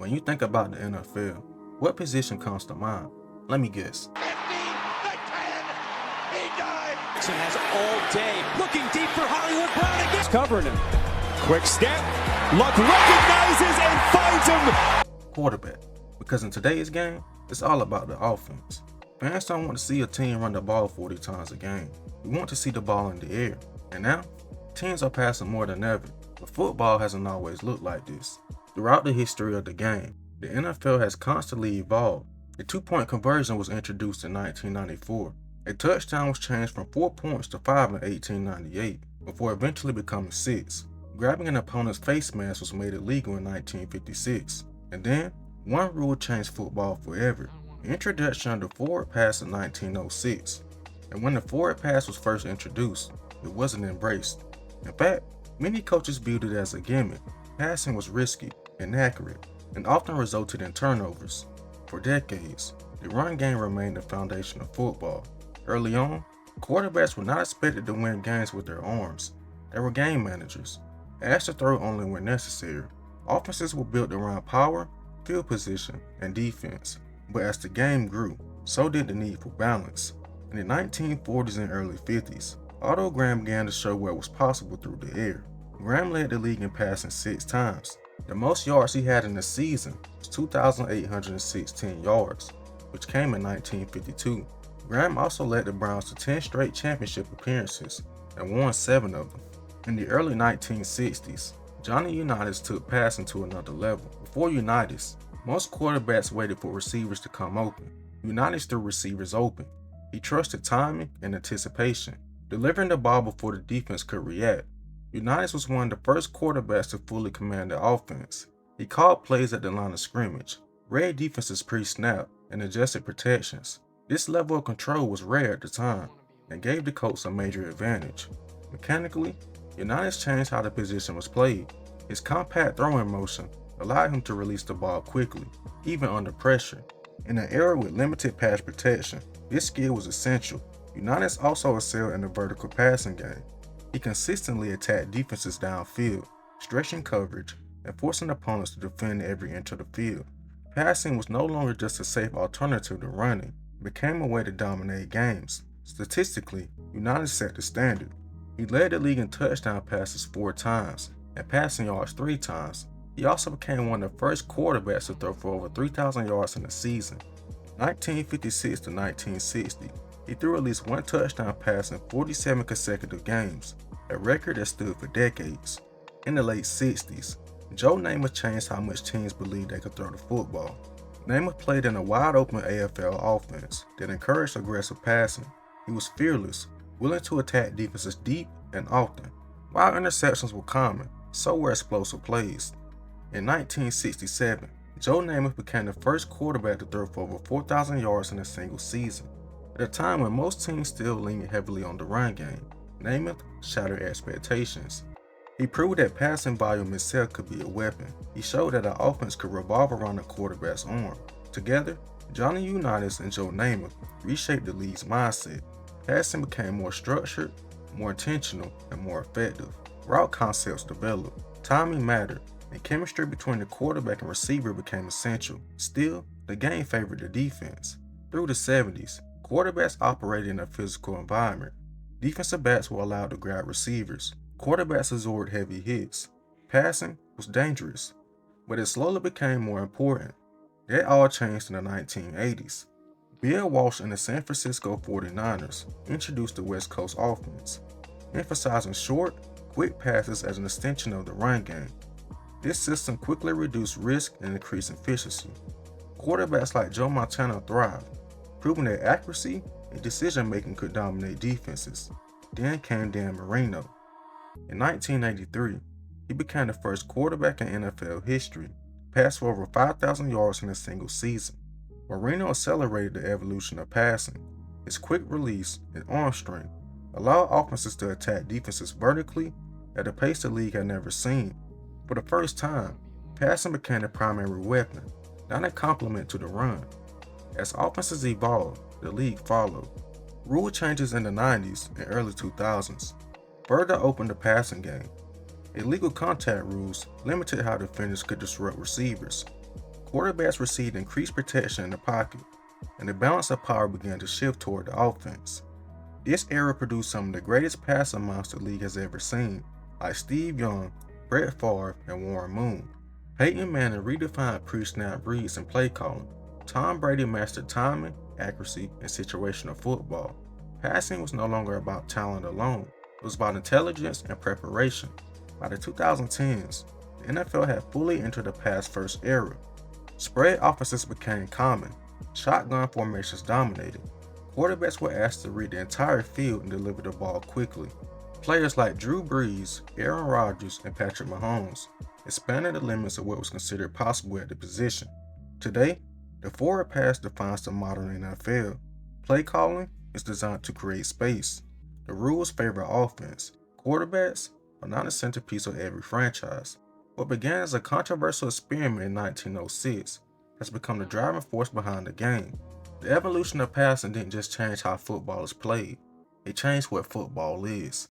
When you think about the NFL, what position comes to mind? Let me guess. 50, the 10, he dives. Jackson has all day, looking deep for Hollywood Brown again. Covering him. Quick step. Luck recognizes and finds him. Quarterback. Because in today's game, it's all about the offense. Fans don't want to see a team run the ball 40 times a game. We want to see the ball in the air. And now, teams are passing more than ever. But football hasn't always looked like this. Throughout the history of the game, the NFL has constantly evolved. The two-point conversion was introduced in 1994. A touchdown was changed from 4 points to 5 in 1898, before eventually becoming 6. Grabbing an opponent's face mask was made illegal in 1956. And then, one rule changed football forever. The introduction of the forward pass in 1906. And when the forward pass was first introduced, it wasn't embraced. In fact, many coaches viewed it as a gimmick. Passing was risky, inaccurate, and often resulted in turnovers. For decades, the run game remained the foundation of football. Early on, quarterbacks were not expected to win games with their arms. They were game managers, asked to throw only when necessary. Offenses were built around power, field position, and defense. But as the game grew, so did the need for balance. In the 1940s and early 50s, Otto Graham began to show what was possible through the air. Graham led the league in passing 6 times. The most yards he had in a season was 2,816 yards, which came in 1952. Graham also led the Browns to 10 straight championship appearances and won 7 of them. In the early 1960s, Johnny Unitas took passing to another level. Before Unitas, most quarterbacks waited for receivers to come open. Unitas threw receivers open. He trusted timing and anticipation, delivering the ball before the defense could react. Unitas was one of the first quarterbacks to fully command the offense. He called plays at the line of scrimmage, read defenses pre-snap, and adjusted protections. This level of control was rare at the time and gave the Colts a major advantage. Mechanically, Unitas changed how the position was played. His compact throwing motion allowed him to release the ball quickly, even under pressure. In an era with limited pass protection, this skill was essential. Unitas also excelled in the vertical passing game. He consistently attacked defenses downfield, stretching coverage, and forcing opponents to defend every inch of the field. Passing was no longer just a safe alternative to running, it became a way to dominate games. Statistically, Unitas set the standard. He led the league in touchdown passes 4 times, and passing yards 3 times. He also became one of the first quarterbacks to throw for over 3,000 yards in a season. 1956 to 1960, he threw at least 1 touchdown pass in 47 consecutive games, a record that stood for decades. In the late 60s, Joe Namath changed how much teams believed they could throw the football. Namath played in a wide-open AFL offense that encouraged aggressive passing. He was fearless, willing to attack defenses deep and often. While interceptions were common, so were explosive plays. In 1967, Joe Namath became the first quarterback to throw for over 4,000 yards in a single season. At a time when most teams still leaned heavily on the run game, Namath shattered expectations. He proved that passing volume itself could be a weapon. He showed that an offense could revolve around a quarterback's arm. Together, Johnny Unitas and Joe Namath reshaped the league's mindset. Passing became more structured, more intentional, and more effective. Route concepts developed, timing mattered, and chemistry between the quarterback and receiver became essential. Still, the game favored the defense. Through the 70s, quarterbacks operated in a physical environment. Defensive backs were allowed to grab receivers. Quarterbacks absorbed heavy hits. Passing was dangerous, but it slowly became more important. That all changed in the 1980s. Bill Walsh and the San Francisco 49ers introduced the West Coast offense, emphasizing short, quick passes as an extension of the run game. This system quickly reduced risk and increased efficiency. Quarterbacks like Joe Montana thrived, proving that accuracy and decision-making could dominate defenses. Then came Dan Marino. In 1983, he became the first quarterback in NFL history to pass for over 5,000 yards in a single season. Marino accelerated the evolution of passing. His quick release and arm strength allowed offenses to attack defenses vertically at a pace the league had never seen. For the first time, passing became the primary weapon, not a complement to the run. As offenses evolved, the league followed. Rule changes in the 90s and early 2000s further opened the passing game. Illegal contact rules limited how defenders could disrupt receivers. quarterbacks received increased protection in the pocket, and the balance of power began to shift toward the offense. This era produced some of the greatest passing minds the league has ever seen, like Steve Young, Brett Favre, and Warren Moon. Peyton Manning redefined pre-snap reads and play calling. Tom Brady mastered timing, accuracy, and situational football. Passing was no longer about talent alone, it was about intelligence and preparation. By the 2010s, the NFL had fully entered the pass-first era. Spread offenses became common, shotgun formations dominated. Quarterbacks were asked to read the entire field and deliver the ball quickly. Players like Drew Brees, Aaron Rodgers, and Patrick Mahomes expanded the limits of what was considered possible at the position. Today, the forward pass defines the modern NFL. Play calling is designed to create space. The rules favor offense. Quarterbacks are not a centerpiece of every franchise. What began as a controversial experiment in 1906 has become the driving force behind the game. The evolution of passing didn't just change how football is played, it changed what football is.